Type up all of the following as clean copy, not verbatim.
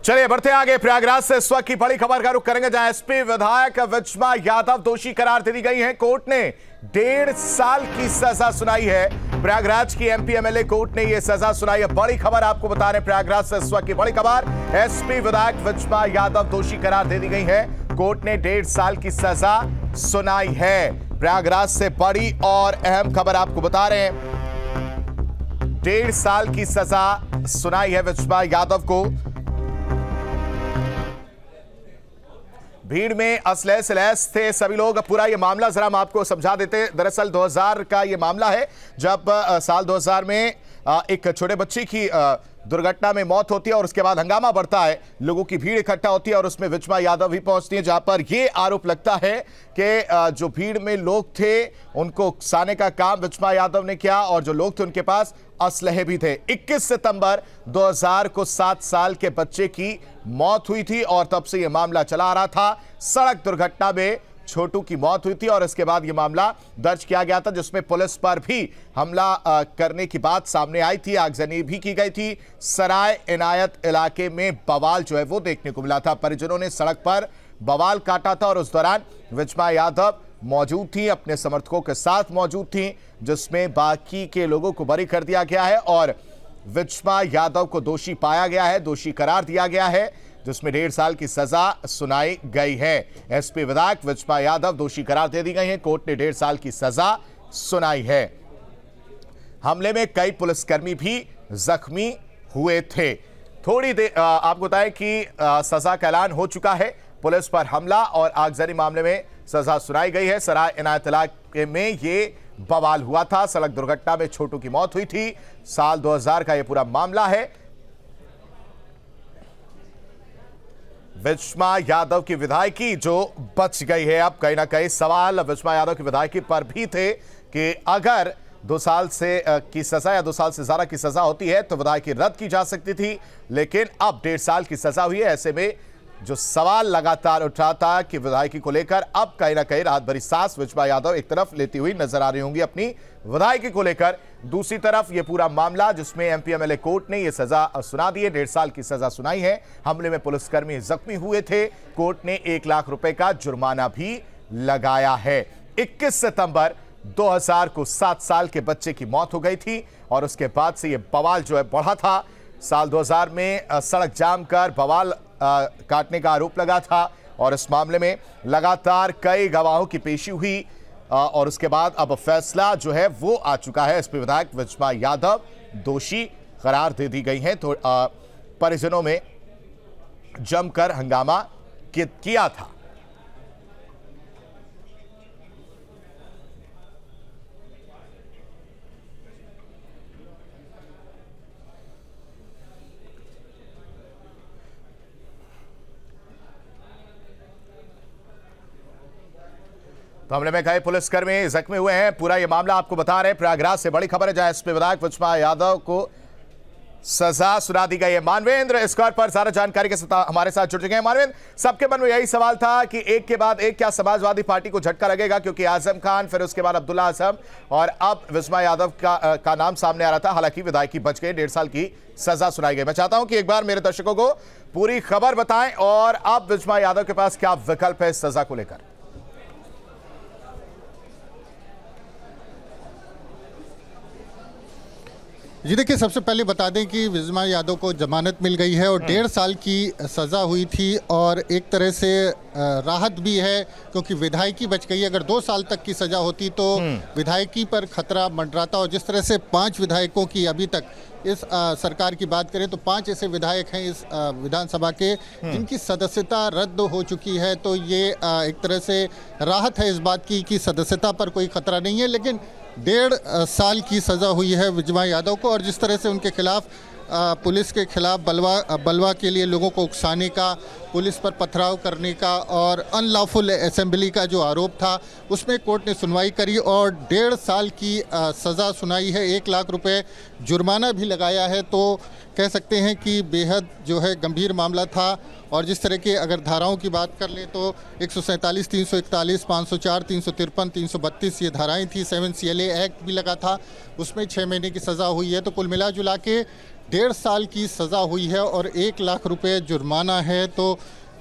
चलिए बढ़ते आगे। प्रयागराज से इस वक्त की बड़ी खबर का रुख करेंगे, जहां एसपी विधायक विजमा यादव दोषी करार दे दी गई है। कोर्ट ने 1.5 साल की सजा सुनाई है। प्रयागराज की एमपी एमएलए कोर्ट ने यह सजा सुनाई है। बड़ी खबर आपको बता रहे हैं, प्रयागराज से इस वक्त की बड़ी खबर। एसपी विधायक विजमा यादव दोषी करार दे दी गई है। कोर्ट ने 1.5 साल की सजा सुनाई है। प्रयागराज से बड़ी और अहम खबर आपको बता रहे हैं। 1.5 साल की सजा सुनाई है विजमा यादव को। भीड़ में असलह से लैस थे सभी लोग। पूरा ये मामला जरा हम आपको समझा देते। दरअसल 2000 का ये मामला है, जब साल 2000 में एक छोटे बच्चे की दुर्घटना में मौत होती है और उसके बाद हंगामा बढ़ता है, लोगों की भीड़ इकट्ठा होती है और उसमें विजमा यादव भी पहुंचती है, जहां पर यह आरोप लगता है कि जो भीड़ में लोग थे उनको उकसाने का काम विजमा यादव ने किया और जो लोग थे उनके पास असलहे भी थे। 21 सितंबर 2000 को 7 साल के बच्चे की मौत हुई थी और तब से यह मामला चला आ रहा था। सड़क दुर्घटना में छोटू की मौत हुई थी और इसके बाद यह मामला दर्ज किया गया था, जिसमें पुलिस पर भी हमला करने की बात सामने आई थी। आगजनी भी की गई थी। सराय इनायत इलाके में बवाल जो है वो देखने को मिला था। परिजनों ने सड़क पर बवाल काटा था और उस दौरान विजमा यादव मौजूद थी, अपने समर्थकों के साथ मौजूद थी, जिसमें बाकी के लोगों को बरी कर दिया गया है और विजमा यादव को दोषी पाया गया है, दोषी करार दिया गया है, जिसमें 1.5 साल की सजा सुनाई गई है। एसपी विधायक विजमा यादव दोषी करार दे दी गई है। कोर्ट ने 1.5 साल की सजा सुनाई है। हमले में कई पुलिसकर्मी भी जख्मी हुए थे। थोड़ी देर आपको बताएं कि सजा का ऐलान हो चुका है। पुलिस पर हमला और आगजनी मामले में सजा सुनाई गई है। सराय इनायत इलाके में ये बवाल हुआ था। सड़क दुर्घटना में छोटू की मौत हुई थी। साल 2000 का यह पूरा मामला है। विजमा यादव की विधायकी जो बच गई है। अब कहीं ना कहीं सवाल विजमा यादव की विधायकी पर भी थे कि अगर 2 साल से की सजा या 2 साल से ज्यादा की सजा होती है तो विधायकी रद्द की जा सकती थी, लेकिन अब 1.5 साल की सजा हुई है। ऐसे में जो सवाल लगातार उठा था कि विधायकी को लेकर, अब कहीं ना कहीं राहत भरी सांस विजमा यादव एक तरफ लेती हुई नजर आ रही होंगी अपनी विधायकी को लेकर। दूसरी तरफ ये पूरा मामला जिसमें एमपी एमएलए कोर्ट ने यह सजा सुना दी है, 1.5 साल की सजा सुनाई है। हमले में पुलिसकर्मी जख्मी हुए थे। कोर्ट ने 1 लाख रुपए का जुर्माना भी लगाया है। 21 सितंबर 2000 को 7 साल के बच्चे की मौत हो गई थी और उसके बाद से यह बवाल जो है बढ़ा था। साल 2000 में सड़क जाम कर बवाल काटने का आरोप लगा था और इस मामले में लगातार कई गवाहों की पेशी हुई और उसके बाद अब फैसला जो है वो आ चुका है। एसपी विधायक विजमा यादव दोषी करार दे दी गई है। तो परिजनों में जमकर हंगामा किया था। तो हमले में कई पुलिसकर्मी जख्मी हुए हैं। पूरा ये मामला आपको बता रहे हैं। प्रयागराज से बड़ी खबर है, जहां एसपी विधायक विजमा यादव को सजा सुना दी गई है। मानवेंद्र इस खबर पर ज्यादा जानकारी के साथ हमारे साथ जुड़ चुके हैं। मानवेंद्र, सबके मन में यही सवाल था कि एक के बाद एक क्या समाजवादी पार्टी को झटका लगेगा, क्योंकि आजम खान, फिर उसके बाद अब्दुल्ला आजम और अब विजमा यादव का नाम सामने आ रहा था। हालांकि विधायकी बच गई, 1.5 साल की सजा सुनाई गई। मैं चाहता हूं कि एक बार मेरे दर्शकों को पूरी खबर बताएं और अब विजमा यादव के पास क्या विकल्प है इस सजा को लेकर। जी देखिए, सबसे पहले बता दें कि विजमा यादव को जमानत मिल गई है और 1.5 साल की सज़ा हुई थी और एक तरह से राहत भी है, क्योंकि विधायकी बच गई। अगर 2 साल तक की सज़ा होती तो विधायकी पर खतरा मंडराता। और जिस तरह से 5 विधायकों की अभी तक इस सरकार की बात करें तो 5 ऐसे विधायक हैं इस विधानसभा के जिनकी सदस्यता रद्द हो चुकी है, तो ये एक तरह से राहत है इस बात की कि सदस्यता पर कोई खतरा नहीं है। लेकिन 1.5 साल की सज़ा हुई है विजमा यादव को और जिस तरह से उनके खिलाफ पुलिस के खिलाफ बलवा के लिए लोगों को उकसाने का, पुलिस पर पथराव करने का और अनलॉफुल असेंबली का जो आरोप था, उसमें कोर्ट ने सुनवाई करी और 1.5 साल की सज़ा सुनाई है। 1 लाख रुपए जुर्माना भी लगाया है। तो कह सकते हैं कि बेहद जो है गंभीर मामला था। और जिस तरह के अगर धाराओं की बात कर लें तो 147, 341, 504, 353, 332 ये धाराएं थी। 7 CLA एक्ट भी लगा था, उसमें 6 महीने की सज़ा हुई है। तो कुल मिला जुला के 1.5 साल की सज़ा हुई है और 1 लाख रुपए जुर्माना है। तो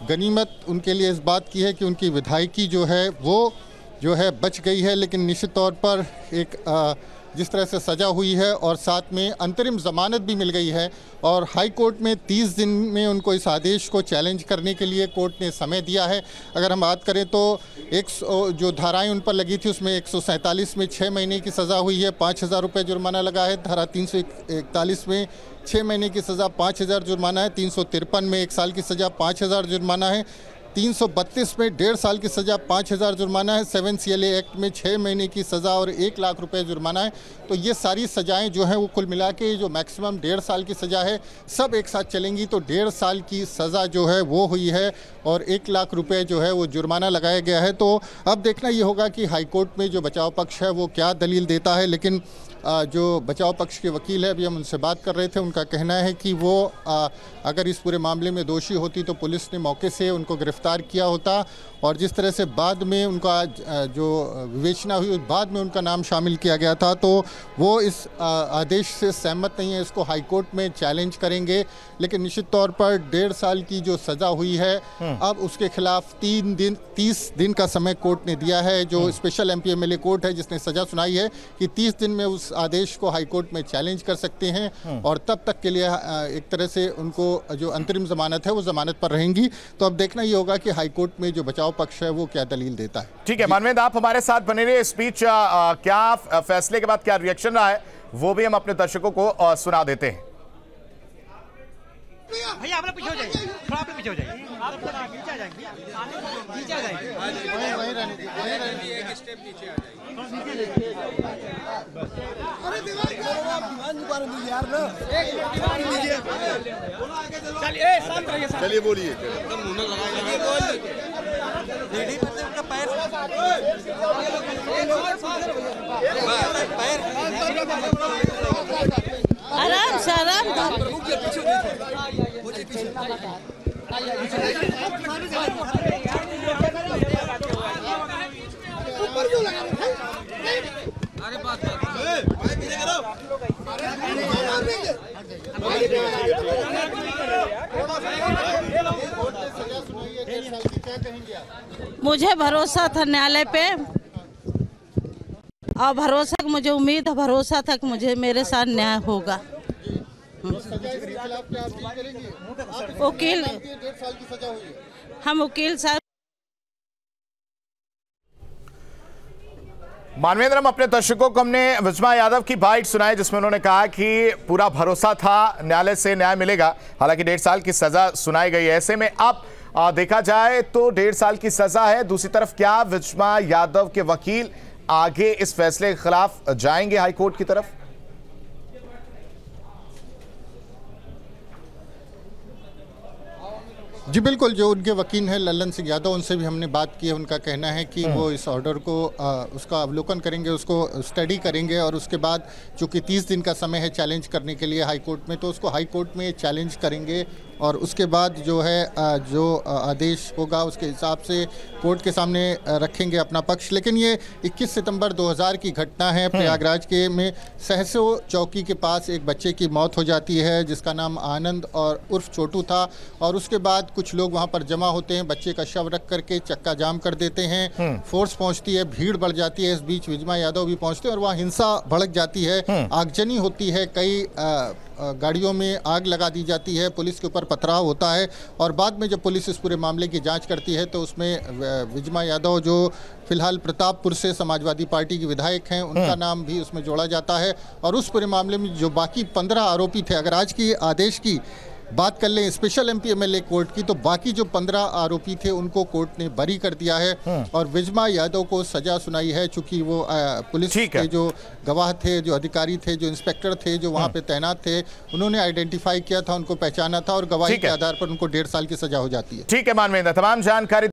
गनीमत उनके लिए इस बात की है कि उनकी विधायकी जो है वो जो है बच गई है, लेकिन निश्चित तौर पर एक जिस तरह से सज़ा हुई है और साथ में अंतरिम ज़मानत भी मिल गई है और हाई कोर्ट में 30 दिन में उनको इस आदेश को चैलेंज करने के लिए कोर्ट ने समय दिया है। अगर हम बात करें तो जो धाराएं उन पर लगी थी उसमें 147 में 6 महीने की सज़ा हुई है, 5,000 रुपये जुर्माना लगा है। धारा 341 में 6 महीने की सज़ा 5,000 जुर्माना है। 353 में 1 साल की सज़ा 5,000 जुर्माना है। 332 में 1.5 साल की सज़ा 5,000 जुर्माना है। 7 CLA एक्ट में 6 महीने की सज़ा और 1 लाख रुपए जुर्माना है। तो ये सारी सज़ाएं जो हैं वो कुल मिला के जो मैक्सिमम 1.5 साल की सज़ा है सब एक साथ चलेंगी। तो 1.5 साल की सज़ा जो है वो हुई है और 1 लाख रुपए जो है वो जुर्माना लगाया गया है। तो अब देखना ये होगा कि हाईकोर्ट में जो बचाव पक्ष है वो क्या दलील देता है। लेकिन जो बचाव पक्ष के वकील है, अभी हम उनसे बात कर रहे थे, उनका कहना है कि वो अगर इस पूरे मामले में दोषी होती तो पुलिस ने मौके से उनको गिरफ्तार किया होता और जिस तरह से बाद में उनका जो विवेचना हुई बाद में उनका नाम शामिल किया गया था, तो वो इस आदेश से सहमत नहीं है। इसको हाईकोर्ट में चैलेंज करेंगे। लेकिन निश्चित तौर पर 1.5 साल की जो सज़ा हुई है अब उसके खिलाफ 30 दिन का समय कोर्ट ने दिया है। जो स्पेशल MP MLA कोर्ट है जिसने सज़ा सुनाई है कि 30 दिन में उस आदेश को हाईकोर्ट में चैलेंज कर सकते हैं और तब तक के लिए एक तरह से उनको जो अंतरिम जमानत है वो जमानत पर रहेंगी। तो अब देखना ये होगा कि हाईकोर्ट में जो बचाव पक्ष है वो क्या दलील देता है। ठीक है मानवेंद्र, आप हमारे साथ बने रहिए। इस बीच क्या फैसले के बाद क्या रिएक्शन रहा है वो भी हम अपने दर्शकों को सुना देते हैं। भैया आप लोग पीछे हो जाइए, थोड़ा आप लोग पीछे हो जाइए, आप लोग नीचे आ जाएंगे, नीचे आ जाएंगे, एक स्टेप नीचे आ जाइए। अरे दीवार यार ना, एक दीवार लीजिए, चलिए शांत रहिए, चलिए बोलिए, एकदम मुंह लगाइए, बोल लेडी का पैर आराम से आराम मुझे भरोसा था न्यायालय पे और भरोसा मुझे उम्मीद है, भरोसा था कि मुझे मेरे साथ न्याय होगा। वकील हम वकील साहब मानवेंद्र, हम अपने दर्शकों को हमने विजमा यादव की बाइट सुनाई जिसमें उन्होंने कहा कि पूरा भरोसा था न्यायालय से न्याय मिलेगा। हालांकि 1.5 साल की सजा सुनाई गई है। ऐसे में अब देखा जाए तो 1.5 साल की सजा है। दूसरी तरफ क्या विजमा यादव के वकील आगे इस फैसले के खिलाफ जाएंगे हाईकोर्ट की तरफ? जी बिल्कुल, जो उनके वकील हैं लल्लन सिंह यादव, उनसे भी हमने बात की है। उनका कहना है कि वो इस ऑर्डर को उसका अवलोकन करेंगे, उसको स्टडी करेंगे और उसके बाद चूँकि 30 दिन का समय है चैलेंज करने के लिए हाईकोर्ट में, तो उसको हाईकोर्ट में चैलेंज करेंगे और उसके बाद जो है जो आदेश होगा उसके हिसाब से कोर्ट के सामने रखेंगे अपना पक्ष। लेकिन ये 21 सितंबर 2000 की घटना है। प्रयागराज के में सहसो चौकी के पास एक बच्चे की मौत हो जाती है जिसका नाम आनंद और उर्फ छोटू था और उसके बाद कुछ लोग वहाँ पर जमा होते हैं, बच्चे का शव रख करके चक्का जाम कर देते हैं। फोर्स पहुँचती है, भीड़ बढ़ जाती है। इस बीच विजमा यादव भी पहुँचते हैं और वहाँ हिंसा भड़क जाती है, आगजनी होती है, कई गाड़ियों में आग लगा दी जाती है, पुलिस के ऊपर पथराव होता है और बाद में जब पुलिस इस पूरे मामले की जांच करती है तो उसमें विजमा यादव जो फिलहाल प्रतापपुर से समाजवादी पार्टी की विधायक हैं उनका नाम भी उसमें जोड़ा जाता है। और उस पूरे मामले में जो बाकी 15 आरोपी थे, अगर आज की आदेश की बात कर लें स्पेशल MP MLA कोर्ट की, तो बाकी जो 15 आरोपी थे उनको कोर्ट ने बरी कर दिया है और विजमा यादव को सजा सुनाई है। चूंकि वो पुलिस के जो गवाह थे, जो अधिकारी थे, जो इंस्पेक्टर थे, जो वहाँ पे तैनात थे, उन्होंने आइडेंटिफाई किया था, उनको पहचाना था और गवाही के आधार पर उनको 1.5 साल की सजा हो जाती है। ठीक है मानवेंद्र, तमाम जानकारी